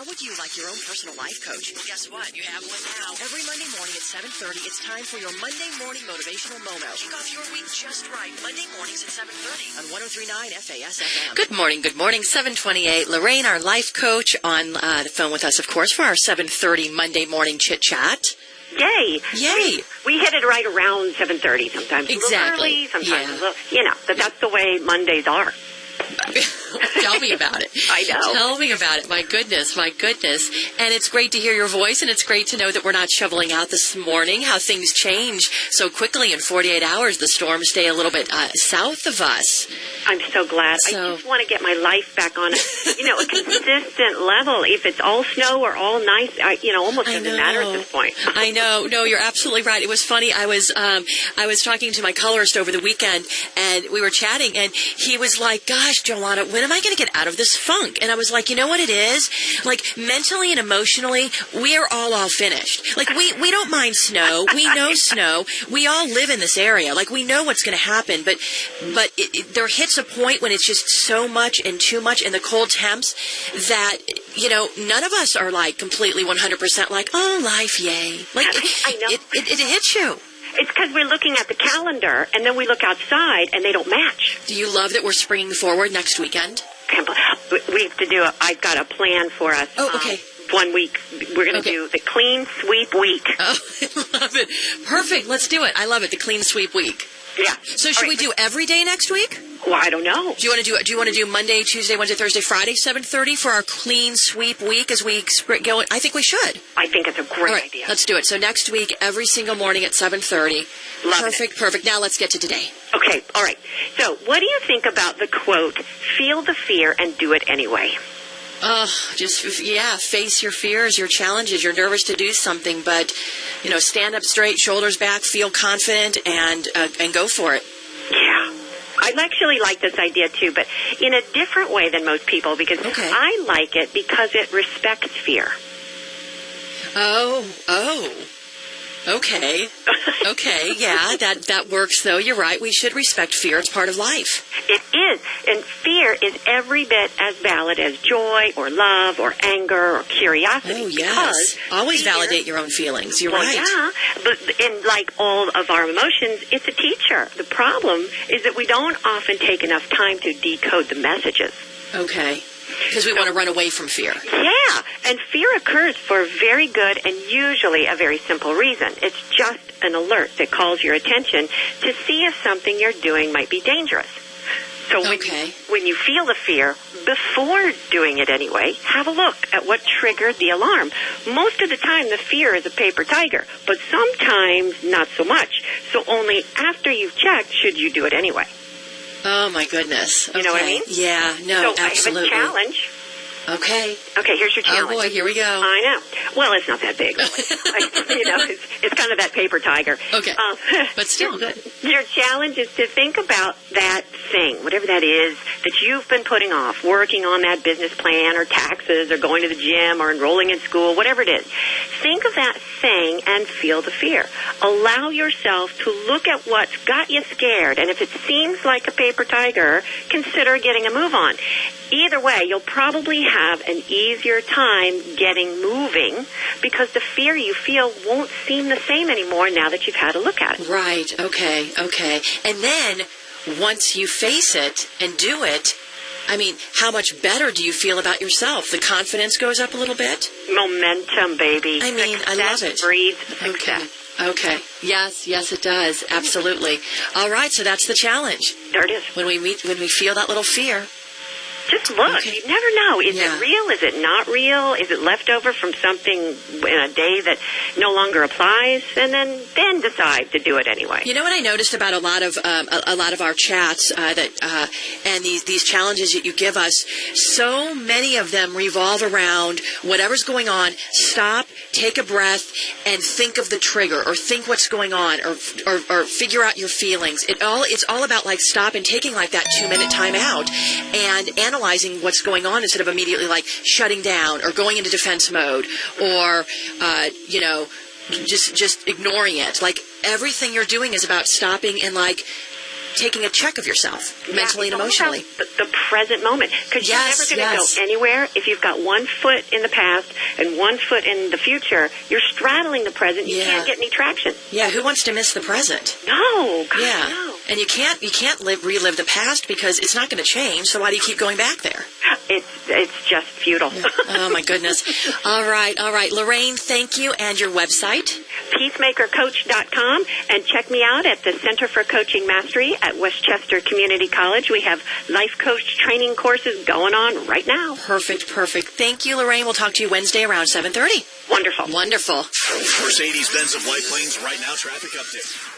would you like your own personal life coach? Well, guess what? You have one now. Every Monday morning at 7:30, it's time for your Monday morning motivational moment. Kick off your week just right. Monday mornings at 7:30 on 103.9 FAS FM. Good morning. 7:28. Lorraine, our life coach, on the phone with us, of course, for our 7:30 Monday morning chit-chat. Yay. We hit it right around 7:30 sometimes. Exactly. A little early, sometimes a little, but that's the way Mondays are. Tell me about it. I know. Tell me about it. My goodness. And it's great to hear your voice, and it's great to know that we're not shoveling out this morning, how things change so quickly in 48 hours. The storms stay a little bit south of us. I'm so glad. I just want to get my life back on a consistent level. If it's all snow or all nice, almost doesn't matter at this point. I know. No, you're absolutely right. It was funny. I was talking to my colorist over the weekend, and we were chatting, and he was like, "Gosh, Jolana, when am I going to get out of this funk?" And I was like, you know what it is? Like, mentally and emotionally, we are all finished. Like, we don't mind snow. We know snow. We all live in this area. Like, we know what's going to happen. But there hits a point when it's just so much and too much in the cold temps that, none of us are, like, completely 100% like, oh, life, yay. Like, I know. It hits you. It's because we're looking at the calendar, and then we look outside, and they don't match. Do you love that we're springing forward next weekend? We have to do I've got a plan for us. Oh, okay. 1 week. We're going to do the Clean Sweep Week. Oh, I love it. Perfect. Let's do it. I love it. The Clean Sweep Week. Yeah. So should we do every day next week? Well, I don't know. Do you want to do Monday, Tuesday, Wednesday, Thursday, Friday, 7:30 for our Clean Sweep Week as we go? I think we should. I think it's a great idea. Let's do it. So next week, every single morning at 7:30. Perfect. Now let's get to today. Okay. All right. So what do you think about the quote, "Feel the fear and do it anyway"? Face your fears, your challenges. You're nervous to do something, but, stand up straight, shoulders back, feel confident, and go for it. Yeah. I actually like this idea, too, but in a different way than most people, because I like it because it respects fear. Oh. Okay. Yeah, that works, though. You're right. We should respect fear. It's part of life. It is. And fear is every bit as valid as joy or love or anger or curiosity. Oh, yes. Always validate your own feelings. You're right. Yeah. But like all of our emotions, it's a teacher. The problem is that we don't often take enough time to decode the messages. Okay. Because we want to run away from fear. Yeah, and fear occurs for a very good and usually a very simple reason. It's just an alert that calls your attention to see if something you're doing might be dangerous. So when you feel the fear, before doing it anyway, have a look at what triggered the alarm. Most of the time, the fear is a paper tiger, but sometimes not so much. So only after you've checked should you do it anyway. Oh, my goodness. You know what I mean? Yeah, no, absolutely. So I have a challenge. Okay. Okay, here's your challenge. Oh, boy, here we go. I know. Well, it's not that big. It's kind of that paper tiger. Okay, but still good. Your challenge is to think about that thing, whatever that is, that you've been putting off, working on that business plan or taxes or going to the gym or enrolling in school, whatever it is. Think of that thing and feel the fear. Allow yourself to look at what's got you scared, and if it seems like a paper tiger, consider getting a move on. Either way, you'll probably have an easier time getting moving because the fear you feel won't seem the same anymore now that you've had a look at it. Right. Okay. And then once you face it and do it, how much better do you feel about yourself? The confidence goes up a little bit? Momentum, baby. I love it. Breeds success. Okay. Yes, it does. Absolutely. All right, so that's the challenge. There it is. When we feel that little fear. Just look. Okay. You never know. Is it real? Is it not real? Is it leftover from something in a day that no longer applies? And then decide to do it anyway. You know what I noticed about a lot of our chats and these challenges that you give us, so many of them revolve around whatever's going on. Stop, take a breath, and think of the trigger, or think what's going on, or figure out your feelings. It's all about like stop and taking like that 2-minute time out and analyzing what's going on instead of immediately like shutting down or going into defense mode or just ignoring it. Like everything you're doing is about stopping and like taking a check of yourself, mentally and emotionally. The present moment. Because you're never going to go anywhere if you've got one foot in the past and one foot in the future. You're straddling the present. You can't get any traction. Yeah, who wants to miss the present? No. God, yeah. no. And you can't relive the past because it's not going to change, so why do you keep going back there? It's just futile. Yeah. Oh, my goodness. All right. Lorraine, thank you. And your website? Peacemakercoach.com, and check me out at the Center for Coaching Mastery at Westchester Community College. We have life coach training courses going on right now. Perfect. Thank you, Lorraine. We'll talk to you Wednesday around 7:30. Wonderful. Wonderful. Mercedes-Benz of White Plains right now traffic update.